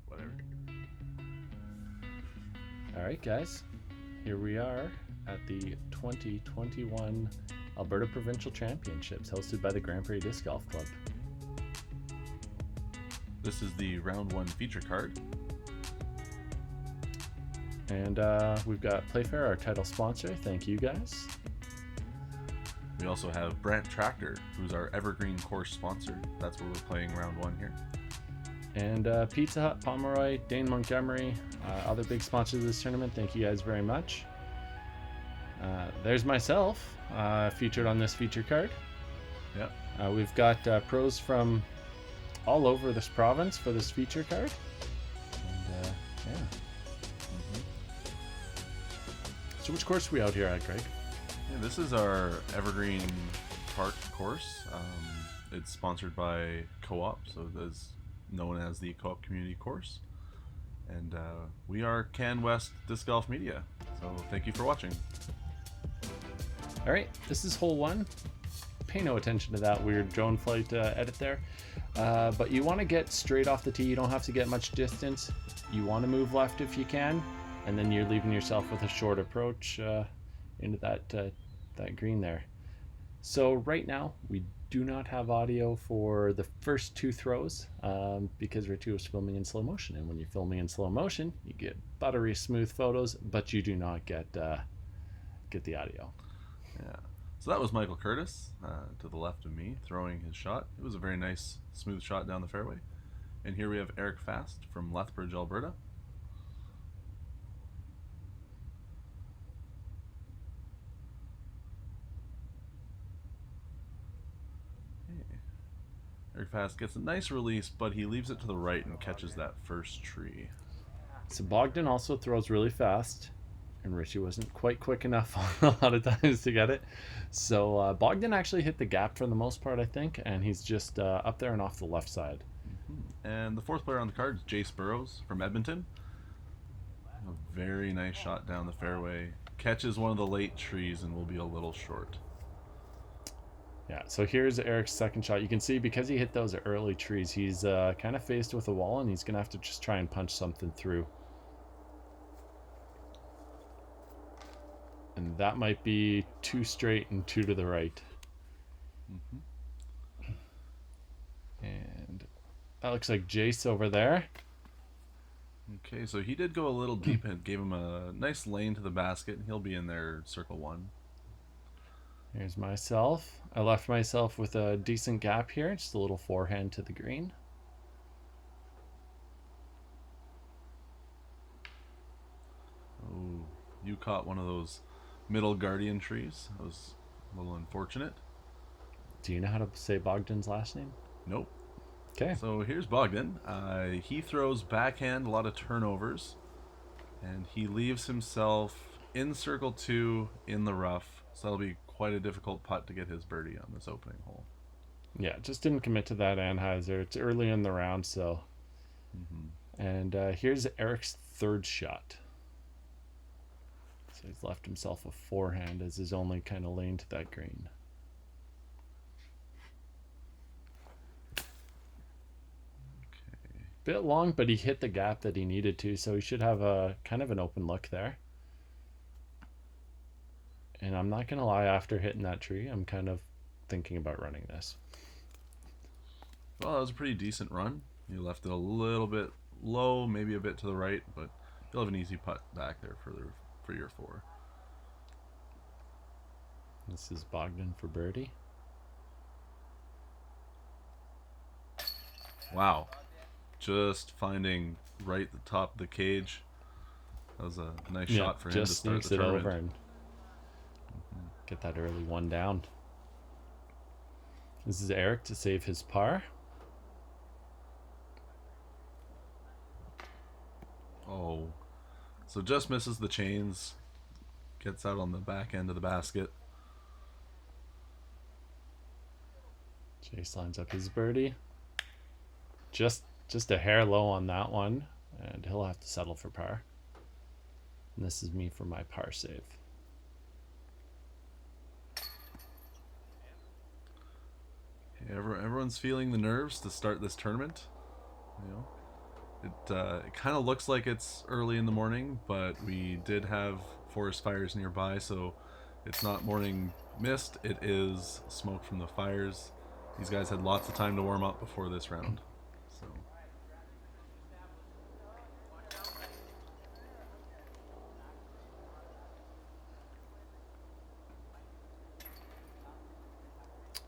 whatever. All right, guys. Here we are at the 2021 Alberta Provincial Championships hosted by the Grand Prairie Disc Golf Club. This is the round 1 feature card. And we've got Playfair, our title sponsor. Thank you, guys. We also have Brant Tractor, who's our Evergreen course sponsor. That's where we're playing round 1 here. And Pizza Hut, Pomeroy, Dane Montgomery, other big sponsors of this tournament. Thank you guys very much. There's myself, featured on this feature card. Yeah. We've got pros from all over this province for this feature card. And yeah. Mm-hmm. So which course are we out here at, Greg? Yeah, this is our Evergreen Park course. It's sponsored by Co-op, so it's known as the Co-op Community Course. And we are CanWest Disc Golf Media. So thank you for watching. All right, this is hole 1. Pay no attention to that weird drone flight edit there. But you want to get straight off the tee. You don't have to get much distance. You want to move left if you can, and then you're leaving yourself with a short approach into that green there. So right now we do not have audio for the first 2 throws because Richie was filming in slow motion, and when you're filming in slow motion you get buttery smooth photos, but you do not get the audio. Yeah. So that was Michael Curtis to the left of me throwing his shot. It was a very nice smooth shot down the fairway. And here we have Eric Fast from Lethbridge, Alberta. Eric Fast gets a nice release, but he leaves it to the right and catches that first tree. So Bogdan also throws really fast, and Richie wasn't quite quick enough a lot of times to get it. So Bogdan actually hit the gap for the most part, I think, and he's just up there and off the left side. Mm-hmm. And the 4th player on the card is Jace Barros from Edmonton. A very nice shot down the fairway. Catches one of the late trees and will be a little short. Yeah, so here's Eric's second shot. You can see because he hit those early trees, he's kind of faced with a wall, and he's going to have to just try and punch something through. And that might be 2 straight and 2 to the right. Mm-hmm. And that looks like Jace over there. Okay, so he did go a little deep and gave him a nice lane to the basket. He'll be in there circle 1. Here's myself. I left myself with a decent gap here, just a little forehand to the green. Oh, you caught one of those middle guardian trees. That was a little unfortunate. Do you know how to say Bogdan's last name? Nope. Okay. So here's Bogdan. He throws backhand, a lot of turnovers, and he leaves himself in circle 2 in the rough. So that'll be quite a difficult putt to get his birdie on this opening hole. Yeah, just didn't commit to that Anheuser. It's early in the round, so. Mm-hmm. And here's Eric's 3rd shot. So he's left himself a forehand as his only kind of lane to that green. Okay. Bit long, but he hit the gap that he needed to, so he should have a kind of an open look there. And I'm not going to lie, after hitting that tree, I'm kind of thinking about running this. Well, that was a pretty decent run. You left it a little bit low, maybe a bit to the right, but you'll have an easy putt back there for your 4. This is Bogdan for birdie. Wow. Just finding right at the top of the cage. That was a nice shot for him to start the tournament. Over and get that early 1 down. This is Eric to save his par. Oh, so just misses the chains. Gets out on the back end of the basket. Jace lines up his birdie. Just a hair low on that one, and he'll have to settle for par. And this is me for my par save. Everyone's feeling the nerves to start this tournament. You know, It kind of looks like it's early in the morning, but we did have forest fires nearby, so it's not morning mist, it is smoke from the fires. These guys had lots of time to warm up before this round.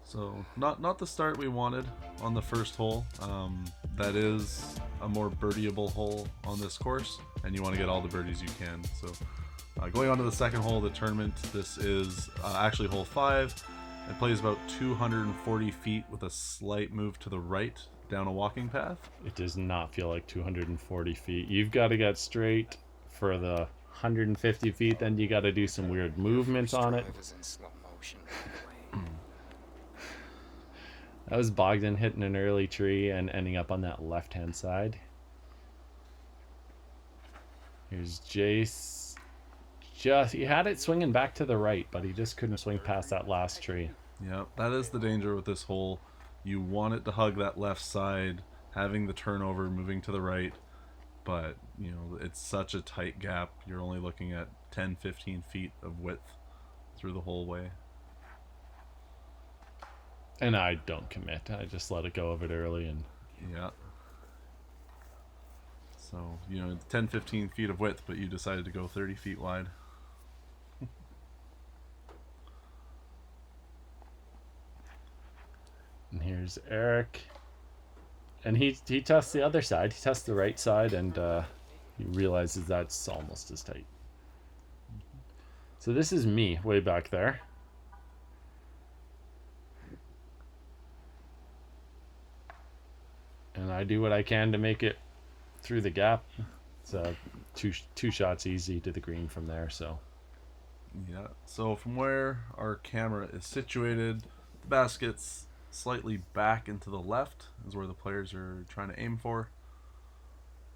So not the start we wanted on the first hole. That is a more birdieable hole on this course, and you want to get all the birdies you can. So going on to the second hole of the tournament, this is actually hole 5. It plays about 240 feet with a slight move to the right down a walking path. It does not feel like 240 feet. You've got to get straight for the 150 feet, then you got to do some weird movements on it. That was Bogdan hitting an early tree and ending up on that left-hand side. Here's Jace. He had it swinging back to the right, but he just couldn't swing past that last tree. Yeah, that is the danger with this hole. You want it to hug that left side, having the turnover, moving to the right, but you know, it's such a tight gap. You're only looking at 10-15 feet of width through the whole way. And I don't commit. I just let it go of it early. And yeah. So, you know, 10-15 feet of width, but you decided to go 30 feet wide. And here's Eric. And he tests the other side. He tests the right side, and he realizes that's almost as tight. So this is me way back there. And I do what I can to make it through the gap. It's two shots easy to the green from there. So yeah. So from where our camera is situated, the basket's slightly back into the left is where the players are trying to aim for.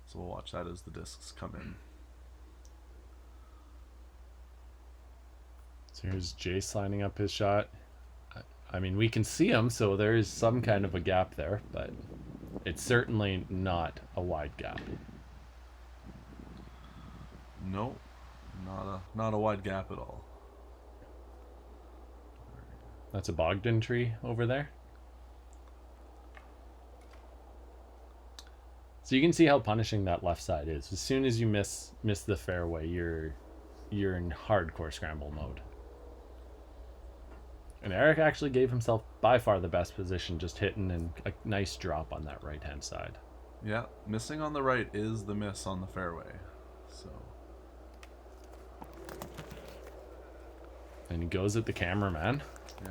So we'll watch that as the discs come in. So here's Jace lining up his shot. I mean, we can see him, so there is some kind of a gap there, but it's certainly not a wide gap. No, not a wide gap at all. That's a Bogdan tree over there. So you can see how punishing that left side is. As soon as you miss the fairway, you're in hardcore scramble mode. And Eric actually gave himself by far the best position, just hitting and a nice drop on that right-hand side. Yeah, missing on the right is the miss on the fairway. So. And he goes at the cameraman. Yeah.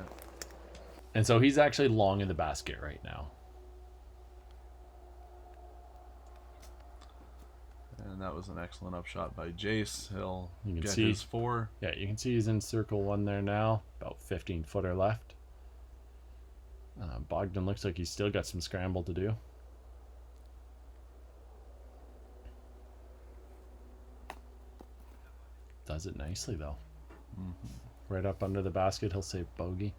And so he's actually long in the basket right now. And that was an excellent upshot by Jace. He'll You can get see his 4. Yeah, you can see he's in circle 1 there now. About 15-footer left. Bogdan looks like he's still got some scramble to do. Does it nicely, though. Mm-hmm. Right up under the basket, he'll say bogey.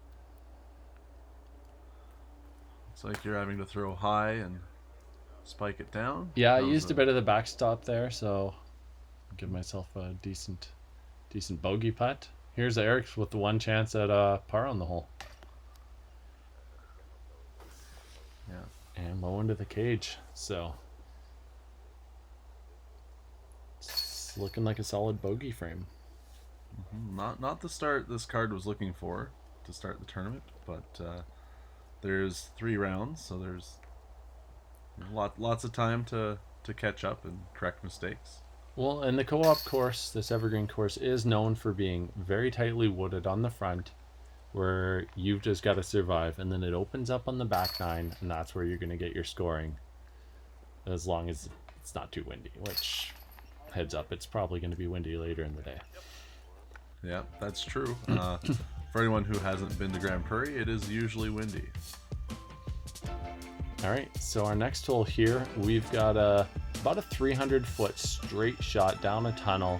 It's like you're having to throw high and spike it down. Yeah, I used a bit of the backstop there, so give myself a decent bogey putt. Here's Eric with the one chance at par on the hole. Yeah. And low into the cage, so it's looking like a solid bogey frame. Mm-hmm. Not the start this card was looking for to start the tournament, but there's 3 rounds, so there's lots of time to catch up and correct mistakes. Well, and the co-op course, this Evergreen course, is known for being very tightly wooded on the front, where you've just got to survive, and then it opens up on the back 9, and that's where you're going to get your scoring, as long as it's not too windy, which, heads up, it's probably going to be windy later in the day. Yeah, that's true. For anyone who hasn't been to Grand Prairie, it is usually windy. All right, so our next hole here, we've got about a 300-foot straight shot down a tunnel,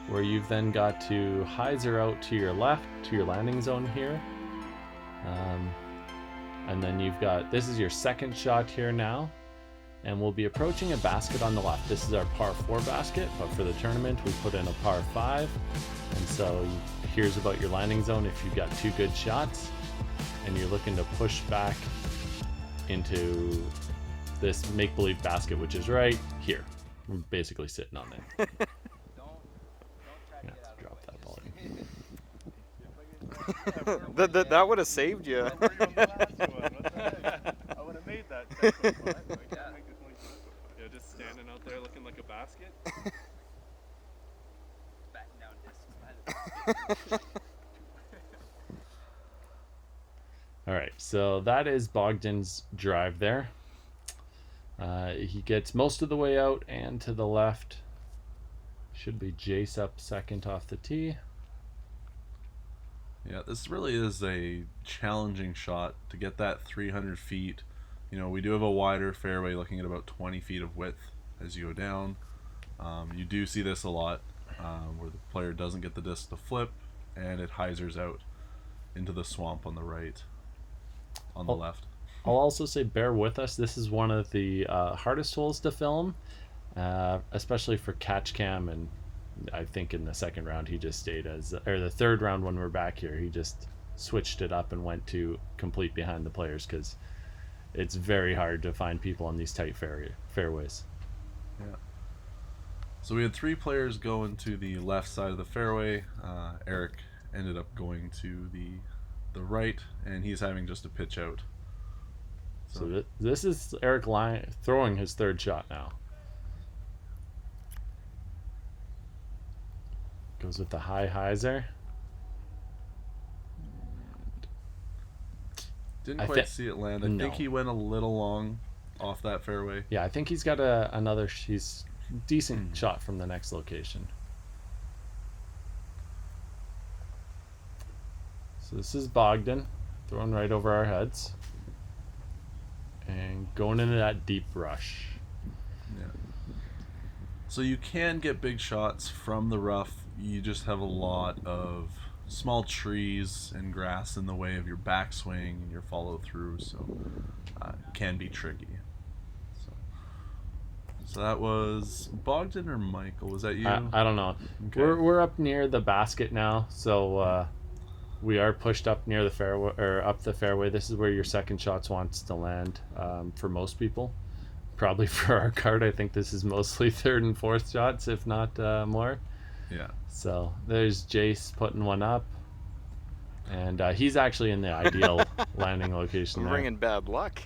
where you've then got to hyzer out to your left to your landing zone here, and then you've got, this is your second shot here now, and we'll be approaching a basket on the left. This is our par 4 basket, but for the tournament we put in a par 5. And so here's about your landing zone if you've got 2 good shots and you're looking to push back into this make-believe basket, which is right here. We're basically sitting on it. Yeah, drop that ball in. That would have saved you. I would have made that 10 foot putt, but I can't make the 25 foot putt. Yeah, just standing out there looking like a basket. Batting down discs. All right, so that is Bogdan's drive there. He gets most of the way out and to the left. Should be Jace up second off the tee. Yeah, this really is a challenging shot to get that 300 feet. You know, we do have a wider fairway looking at about 20 feet of width as you go down. You do see this a lot where the player doesn't get the disc to flip and it hyzers out into the swamp on the right, on the left. I'll also say bear with us. This is one of the hardest holes to film, especially for catch cam. And I think in the second round he just stayed as, or the third round when we're back here, he just switched it up and went to complete behind the players because it's very hard to find people on these tight fairways. Yeah. So we had 3 players going to the left side of the fairway. Eric ended up going to the right, and he's having just a pitch out. So this is Eric throwing his third shot now. Goes with the high hyzer. Didn't quite see it land. I think he went a little long off that fairway. Yeah, I think he's got another. He's decent shot from the next location. So this is Bogdan throwing right over our heads and going into that deep rush. Yeah. So you can get big shots from the rough. You just have a lot of small trees and grass in the way of your backswing and your follow through, so it can be tricky. So that was Bogdan or Michael? Was that you? I don't know. Okay. We're up near the basket now, so we are pushed up near the fairway or up the fairway. This is where your second shots wants to land for most people. Probably for our card, I think this is mostly third and fourth shots, if not more. Yeah. So there's Jace putting one up, and he's actually in the ideal landing location. I'm bringing bad luck.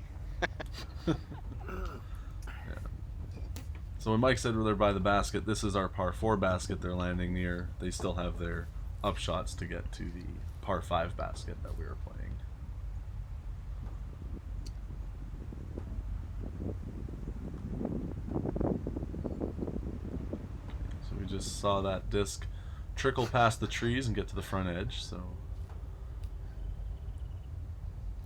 So when Mike said they're by the basket, this is our par 4 basket they're landing near. They still have their upshots to get to the par 5 basket that we were playing. So we just saw that disc trickle past the trees and get to the front edge. So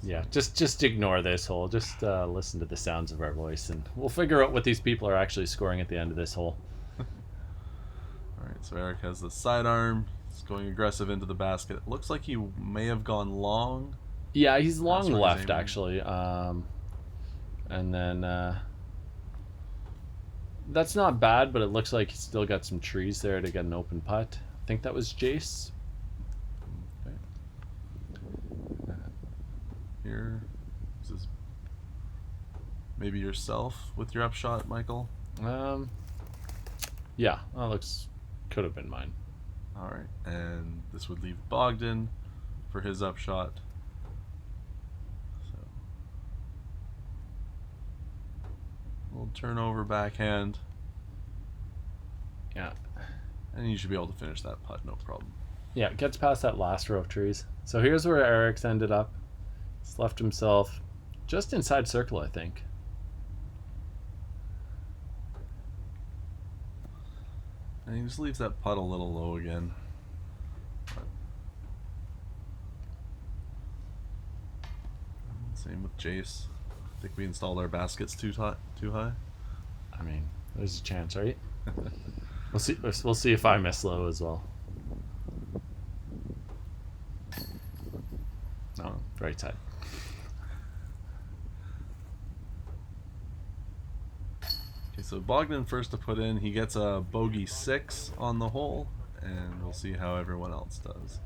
yeah, just ignore this hole. Just listen to the sounds of our voice, and we'll figure out what these people are actually scoring at the end of this hole. all right, so Eric has the sidearm. He's going aggressive into the basket. It looks like he may have gone long. Yeah, he's long where left he's aiming. actually. And then that's not bad, but it looks like he's still got some trees there to get an open putt. I think that was Jace. Okay. Here, this is maybe yourself with your upshot, Michael. Yeah, that could have been mine. All right, and this would leave Bogdan for his upshot. So, little turnover backhand, Yeah. and you should be able to finish that putt, no problem. Yeah, it gets past that last row of trees. So here's where Eric's ended up. He's left himself just inside circle, I think. And he just leaves that putt a little low again. Same with Jace. I think we installed our baskets too high. I mean, there's a chance, right? We'll see. We'll see if I miss low as well. No, right side. so Bogdan first to put in. He gets a bogey 6 on the hole, and we'll see how everyone else does.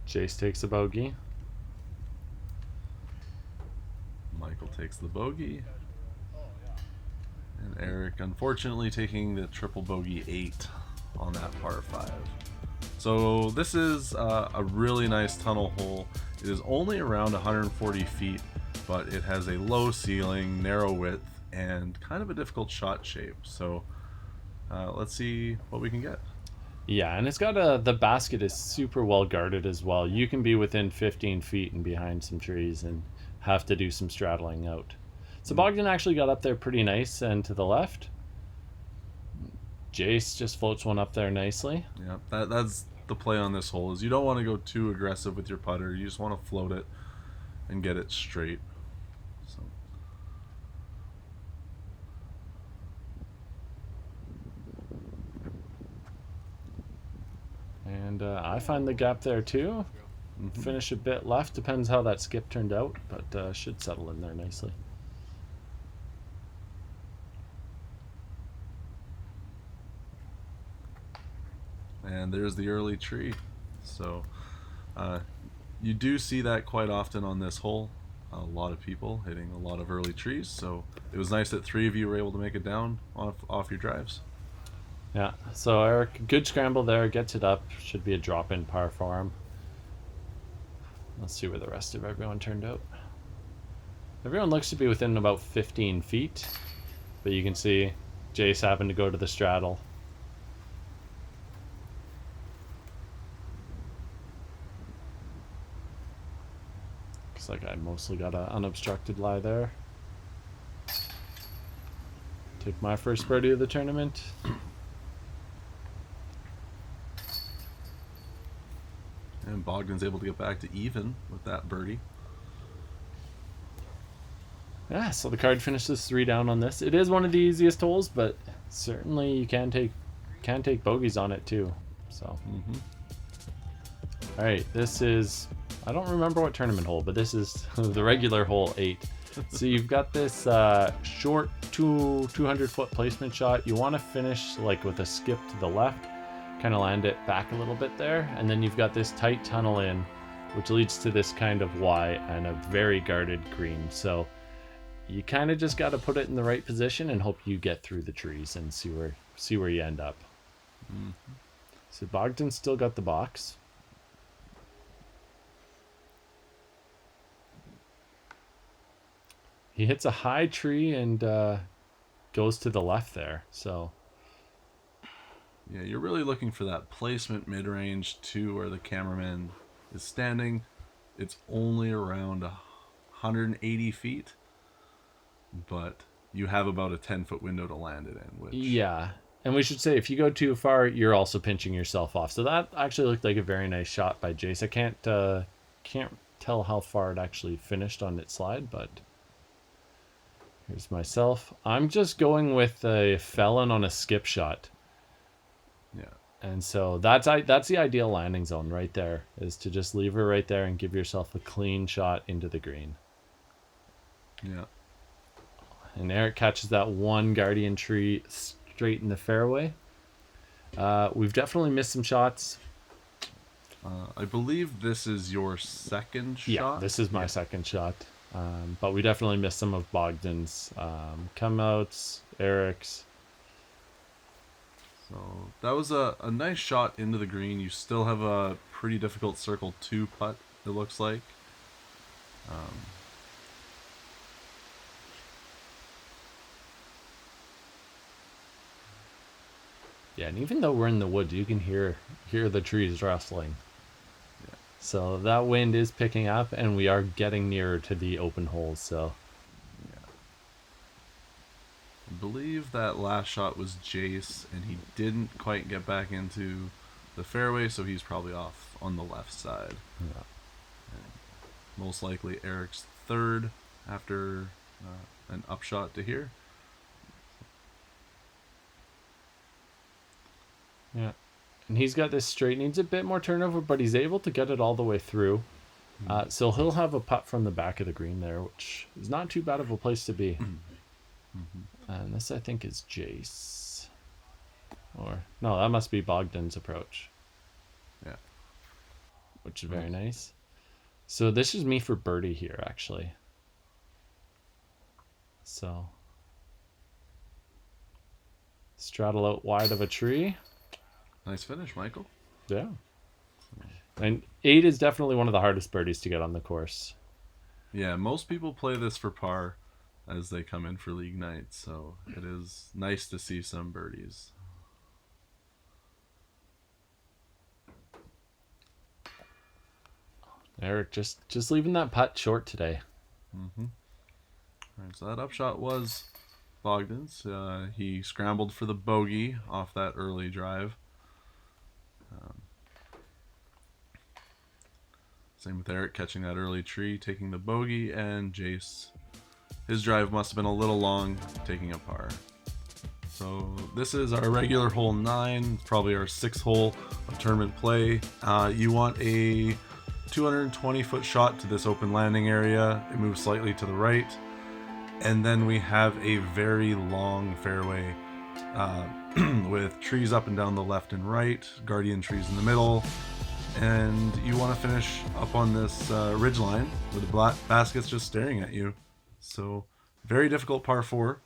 Jace takes a bogey. Michael takes the bogey. And Eric, unfortunately, taking the triple bogey 8 on that par 5. So this is a really nice tunnel hole. It is only around 140 feet, but it has a low ceiling, narrow width, and kind of a difficult shot shape. So let's see what we can get. Yeah, and it's got the basket is super well guarded as well. You can be within 15 feet and behind some trees and have to do some straddling out. So Bogdan actually got up there pretty nice and to the left. Jace just floats one up there nicely. Yeah, that's the play on this hole, is you don't want to go too aggressive with your putter. You just want to float it and get it straight. So. And I find the gap there too. Finish a bit left, depends how that skip turned out, but should settle in there nicely. And there's the early tree. So you do see that quite often on this hole. A lot of people hitting a lot of early trees. So it was nice that 3 of you were able to make it down off your drives. Yeah, so Eric, good scramble there, gets it up. Should be a drop-in par for him. Let's see where the rest of everyone turned out. Everyone looks to be within about 15 feet, but you can see Jace having to go to the straddle. Looks like I mostly got an unobstructed lie there. Take my first birdie of the tournament. And Bogdan's able to get back to even with that birdie. Yeah, so the card finishes 3 down on this. It is one of the easiest holes, but certainly you can take bogeys on it too. So, all right, this is, I don't remember what tournament hole, but this is the regular hole 8. So you've got this short 200-foot placement shot. You want to finish like with a skip to the left, kind of land it back a little bit there, and then you've got this tight tunnel in, which leads to this kind of Y and a very guarded green. So you kind of just got to put it in the right position and hope you get through the trees and see where you end up. So Bogdan's still got the box. He hits a high tree and goes to the left there. So yeah, you're really looking for that placement mid-range to where the cameraman is standing. It's only around 180 feet, but you have about a 10-foot window to land it in. Which... Yeah, and we should say if you go too far, you're also pinching yourself off. So that actually looked like a very nice shot by Jace. I can't tell how far it actually finished on its slide, but here's myself. I'm just going with a felon on a skip shot. Yeah. And so that's the ideal landing zone right there, is to just leave her right there and give yourself a clean shot into the green. Yeah. And Eric catches that one guardian tree straight in the fairway. We've definitely missed some shots. I believe this is your second shot. Yeah, this is my second shot. But we definitely missed some of Bogdan's come outs, Eric's. So that was a nice shot into the green. You still have a pretty difficult circle 2 putt, it looks like. Yeah, and even though we're in the woods, you can hear the trees rustling. Yeah. So that wind is picking up, and we are getting nearer to the open holes. So I believe that last shot was Jace, and he didn't quite get back into the fairway, so he's probably off on the left side. yeah. And most likely Eric's third after an upshot to here. Yeah, and he's got this straight, needs a bit more turnover, but he's able to get it all the way through. So he'll have a putt from the back of the green there, which is not too bad of a place to be. And this, I think, is Jace. Or, no, that must be Bogdan's approach. Yeah. Which is very nice. So this is me for birdie here, actually. So, straddle out wide of a tree. Nice finish, Michael. Yeah. And 8 is definitely one of the hardest birdies to get on the course. Yeah, most people play this for par as they come in for league night, so it is nice to see some birdies. Eric just leaving that putt short today. Mm-hmm. All right, so that upshot was Bogdan's. He scrambled for the bogey off that early drive. Same with Eric catching that early tree, taking the bogey, and Jace, his drive must have been a little long, taking a par. So this is our regular hole 9, probably our 6th hole of tournament play. You want a 220-foot shot to this open landing area. It moves slightly to the right. And then we have a very long fairway with trees up and down the left and right, guardian trees in the middle. And you want to finish up on this ridge line where the basket's just staring at you. So very difficult par 4.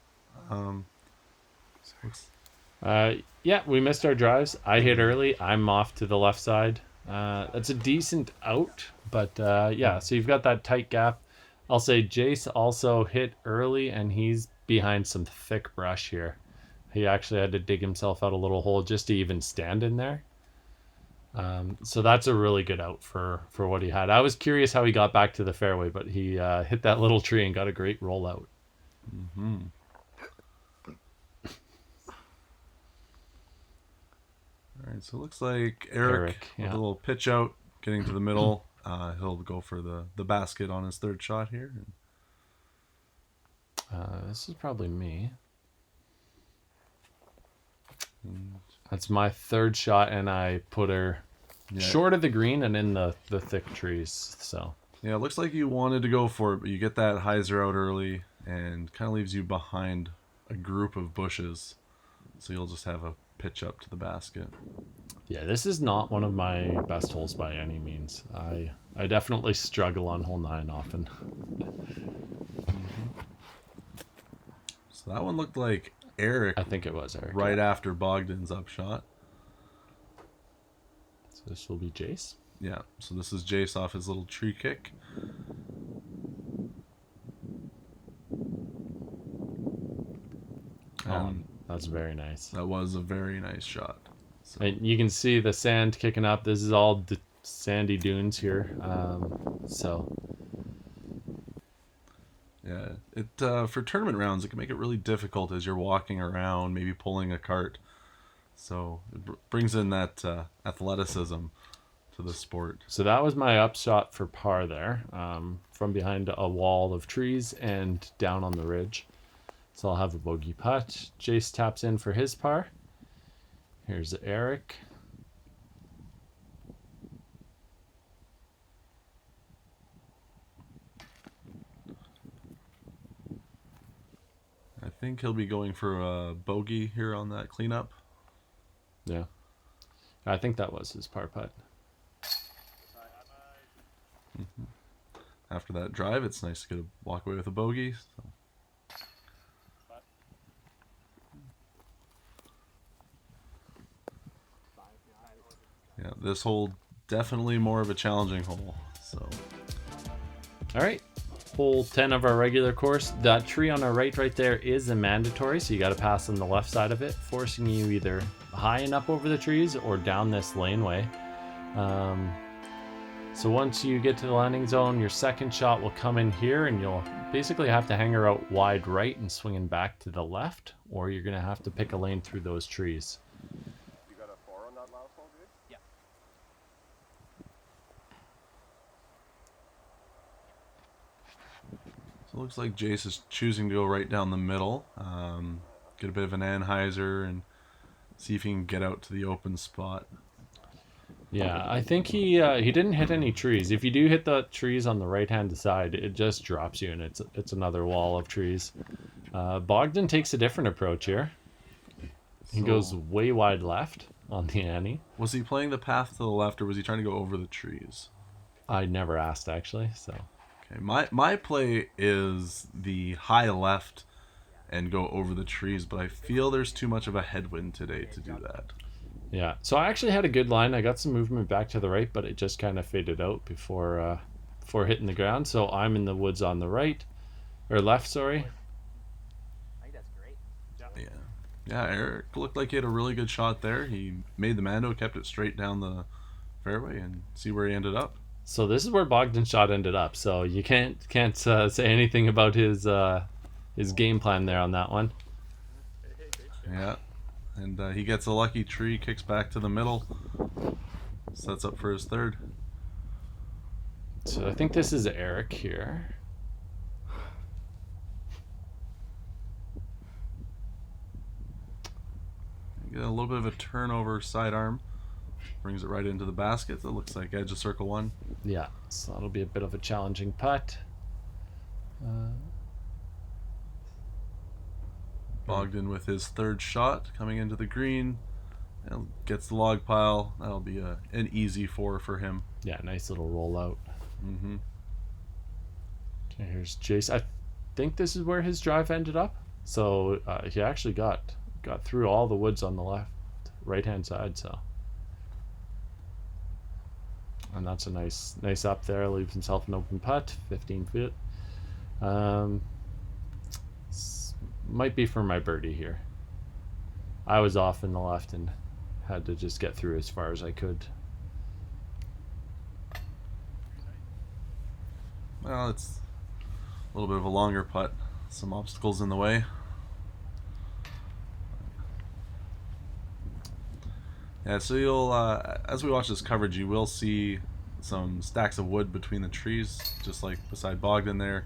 Yeah, we missed our drives. I hit early. I'm off to the left side. That's a decent out, but yeah, so you've got that tight gap. I'll say Jace also hit early, and he's behind some thick brush here. He actually had to dig himself out a little hole just to even stand in there. So that's a really good out for what he had. I was curious how he got back to the fairway, but he hit that little tree and got a great rollout. Mm-hmm. All right, so it looks like Eric with a little pitch out, getting to the middle. He'll go for the basket on his 3rd shot here. This is probably me. That's my 3rd shot, and I put her short of the green and in the thick trees. So yeah, it looks like you wanted to go for it, but you get that hyzer out early and kind of leaves you behind a group of bushes. So you'll just have a pitch up to the basket. Yeah, this is not one of my best holes by any means. I definitely struggle on hole 9 often. So that one looked like Eric. I think it was Eric. Right after Bogdan's upshot. So this will be Jace. Yeah, so this is Jace off his little tree kick. That's very nice. That was a very nice shot. So. And you can see the sand kicking up. This is all sandy dunes here. So yeah, it for tournament rounds, it can make it really difficult as you're walking around, maybe pulling a cart. So it brings in that athleticism to the sport. So that was my upshot for par there, from behind a wall of trees and down on the ridge. So I'll have a bogey putt. Jace taps in for his par. Here's Eric. I think he'll be going for a bogey here on that cleanup. Yeah. I think that was his par putt. Mm-hmm. After that drive, it's nice to get a walk away with a bogey. So. Yeah, this hole definitely more of a challenging hole. So, all right, hole 10 of our regular course. That tree on our right there is a mandatory, so you got to pass on the left side of it, forcing you either high and up over the trees or down this laneway. So once you get to the landing zone, your 2nd shot will come in here, and you'll basically have to hang her out wide right and swinging back to the left, or you're gonna have to pick a lane through those trees. You got a 4 on that last hole, dude? Yeah. So it looks like Jace is choosing to go right down the middle. Get a bit of an anhyzer and see if he can get out to the open spot. Yeah, I think he didn't hit any trees. If you do hit the trees on the right-hand side, it just drops you, and it's another wall of trees. Bogdan takes a different approach here. He So- goes way wide left on the ante. Was he playing the path to the left, or was he trying to go over the trees? I never asked, actually, so... Okay, my play is the high left and go over the trees, but I feel there's too much of a headwind today to do that. Yeah, so I actually had a good line. I got some movement back to the right, but it just kind of faded out before hitting the ground. So I'm in the woods on the right, or left, sorry. I think that's great. Yeah, Eric looked like he had a really good shot there. He made the Mando, kept it straight down the fairway, and see where he ended up. So this is where Bogdan's shot ended up. So you can't say anything about his game plan there on that one. Yeah, and he gets a lucky tree, kicks back to the middle, sets up for his third. So I think this is Eric here. Get a little bit of a turnover sidearm, brings it right into the basket. That looks like edge of circle one. Yeah, so that'll be a bit of a challenging putt. Bogdan with his third shot coming into the green, and gets the log pile. That'll be an easy 4 for him. Yeah, nice little rollout. Mm-hmm. Okay, here's Jace. I think this is where his drive ended up. So he actually got through all the woods on the right hand side. So, and that's a nice up there. Leaves himself an open putt, 15 feet. Might be for my birdie here. I was off in the left and had to just get through as far as I could. Well, it's a little bit of a longer putt. Some obstacles in the way. Yeah, so you'll, as we watch this coverage, you will see some stacks of wood between the trees, just like beside Bogdan there.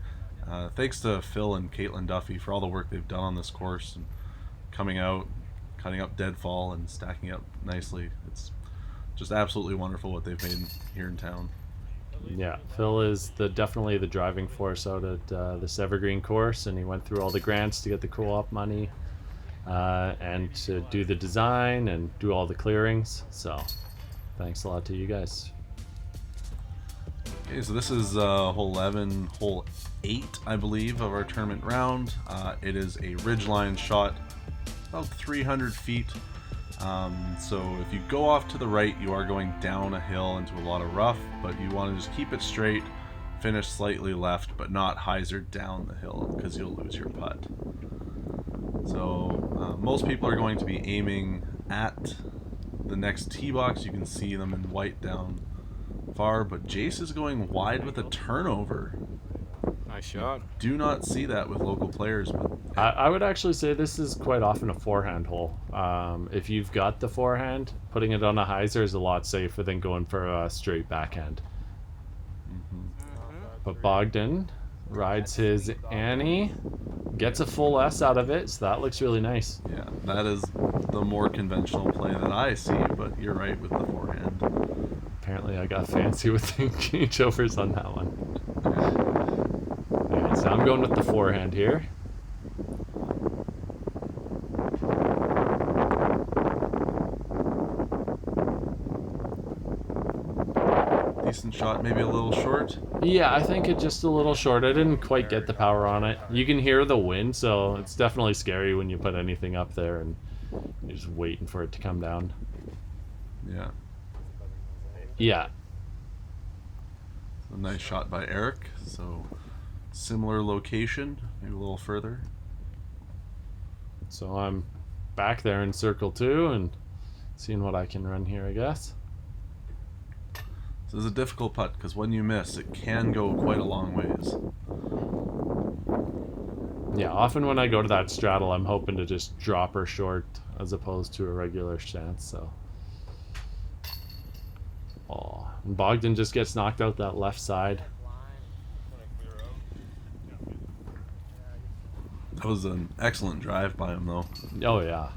Thanks to Phil and Caitlin Duffy for all the work they've done on this course and coming out, cutting up deadfall and stacking up nicely. It's just absolutely wonderful what they've made here in town. Yeah, Phil is definitely the driving force out at this Evergreen course, and he went through all the grants to get the co-op money and to do the design and do all the clearings. So thanks a lot to you guys. Okay, so this is hole 11, hole 8, I believe, of our tournament round. It is a ridgeline shot, about 300 feet. So if you go off to the right, you are going down a hill into a lot of rough, but you want to just keep it straight, finish slightly left, but not hyzer down the hill because you'll lose your putt. So most people are going to be aiming at the next tee box. You can see them in white down far, but Jace is going wide with a turnover. Nice shot. Do not see that with local players, but I would actually say this is quite often a forehand hole. If you've got the forehand, putting it on a hyzer is a lot safer than going for a straight backhand. But Bogdan rides his Annie, gets a full S out of it, so that looks really nice. yeah, that is the more conventional play that I see, but you're right with the forehand. Apparently I got fancy with the changeovers on that one. Alright, so I'm going with the forehand here. Decent shot, maybe a little short. Yeah, I think it's just a little short. I didn't quite get the power on it. You can hear the wind, so it's definitely scary when you put anything up there and you're just waiting for it to come down. Yeah, Yeah. a nice shot by Eric. So similar location, maybe a little further. So I'm back there in circle 2 and seeing what I can run here, I guess. This is a difficult putt because when you miss, it can go quite a long ways. Yeah, often when I go to that straddle, I'm hoping to just drop her short as opposed to a regular stance, so. Oh, and Bogdan just gets knocked out that left side. That was an excellent drive by him, though. Oh, yeah.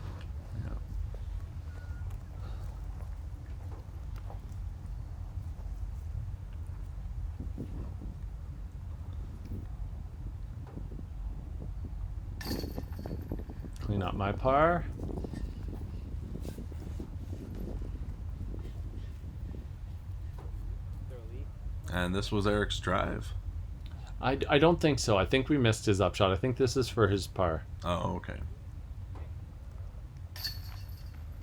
my par. And this was Eric's drive. I don't think so. I think we missed his upshot. I think this is for his par. Oh, okay.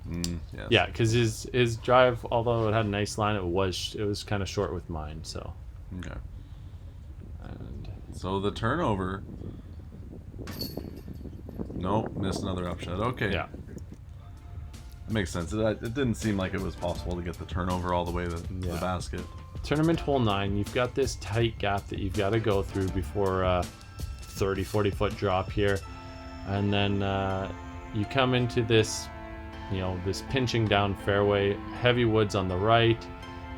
Yes. Yeah, because his drive, although it had a nice line, it was kind of short with mine. So. Okay. And So the turnover. Nope, missed another upshot. Okay. yeah. That makes sense. It didn't seem like it was possible to get the turnover all the way to the Yeah. basket. Tournament hole 9, you've got this tight gap that you've got to go through before 40 foot drop here, and then you come into this, this pinching down fairway, heavy woods on the right,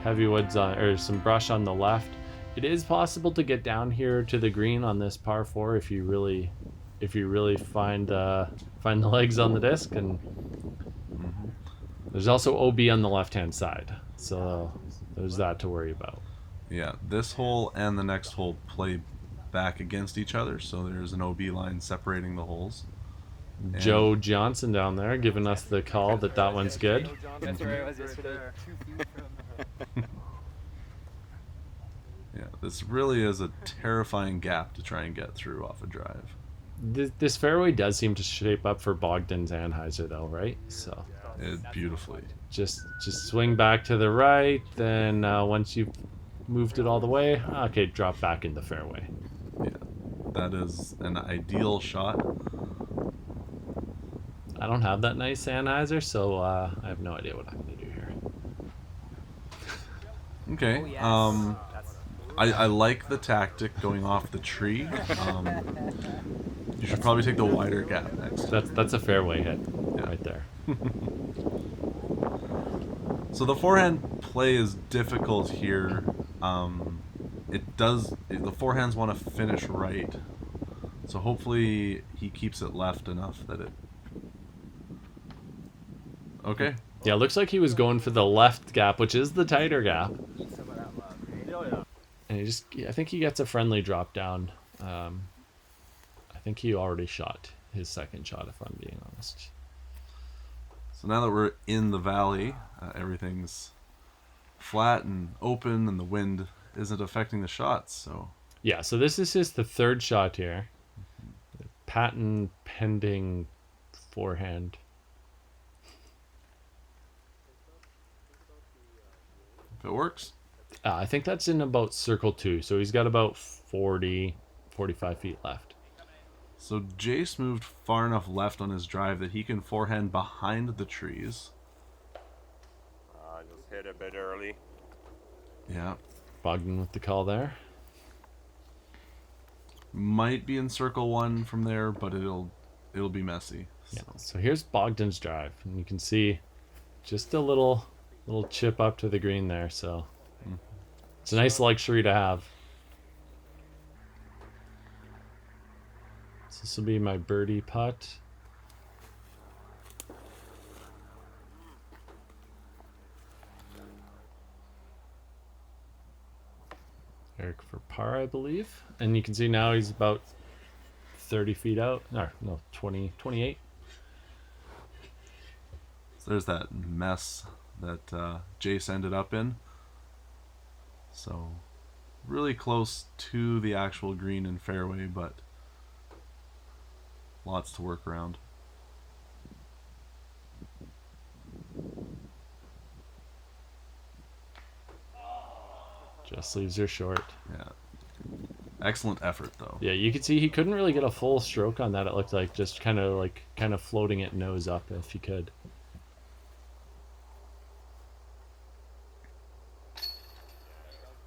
heavy woods or some brush on the left. It is possible to get down here to the green on this par 4 if you really find the legs on the disc, and there's also OB on the left hand side, so there's that to worry about. Yeah, this hole and the next hole play back against each other, so there's an OB line separating the holes. And Joe Johnson down there giving us the call that one's good. That's where I was yesterday. yeah, this really is a terrifying gap to try and get through off a drive. This fairway does seem to shape up for Bogdan's Anheuser though, right? So Beautifully. just swing back to the right, then once you've moved it all the way, okay, drop back in the fairway. Yeah, that is an ideal shot. I don't have that nice Anheuser, so I have no idea what I'm gonna do here. Okay. Oh, yes. I like the tactic going off the tree. You should probably take the wider gap next. That's a fairway hit Yeah. right there. So the forehand play is difficult here. The forehands want to finish right. So hopefully he keeps it left enough that it... Okay. Yeah, it looks like he was going for the left gap, which is the tighter gap. And I think he gets a friendly drop down. I think he already shot his second shot, if I'm being honest. So now that we're in the valley, everything's flat and open and the wind isn't affecting the shots, so... Yeah, so this is the third shot here. Patent pending forehand. If it works. I think that's in about circle 2, so he's got about 45 feet left. So Jace moved far enough left on his drive that he can forehand behind the trees. Just hit a bit early. Yeah. Bogdan with the call there. Might be in circle 1 from there, but it'll be messy. Yeah. So. So here's Bogdan's drive, and you can see just a little chip up to the green there, so it's a nice luxury to have. So this will be my birdie putt. Eric for par, I believe. And you can see now he's about 30 feet out. No, 20, 28. So there's that mess that Jace ended up in. So really close to the actual green and fairway, but lots to work around. Just leaves her short. Yeah. Excellent effort, though. Yeah, you can see he couldn't really get a full stroke on that. It looked like just kind of floating it nose up if he could.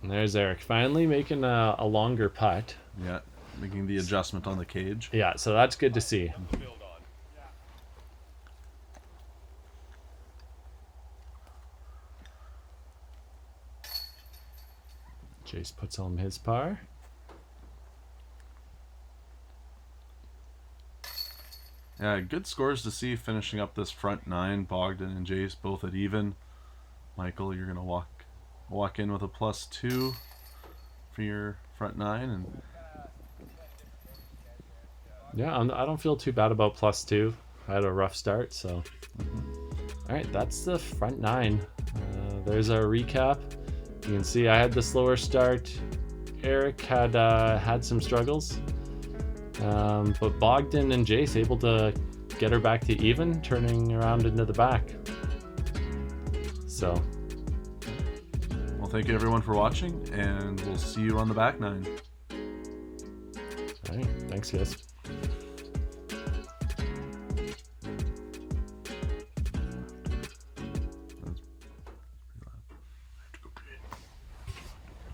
And there's Eric finally making a longer putt. Yeah, making the adjustment on the cage. Yeah, so that's good to see. Jace puts home his par. Yeah, good scores to see finishing up this front 9. Bogdan and Jace both at even. Michael, you're gonna walk in with a +2 for your front 9, and Yeah, I don't feel too bad about +2. had a rough start. So, all right, that's the front 9. There's our recap. You can see I had the slower start. Eric had some struggles, but Bogdan and Jace able to get her back to even, turning around into the back. So, Well, thank you everyone for watching, and we'll see you on the back 9. all right, thanks guys.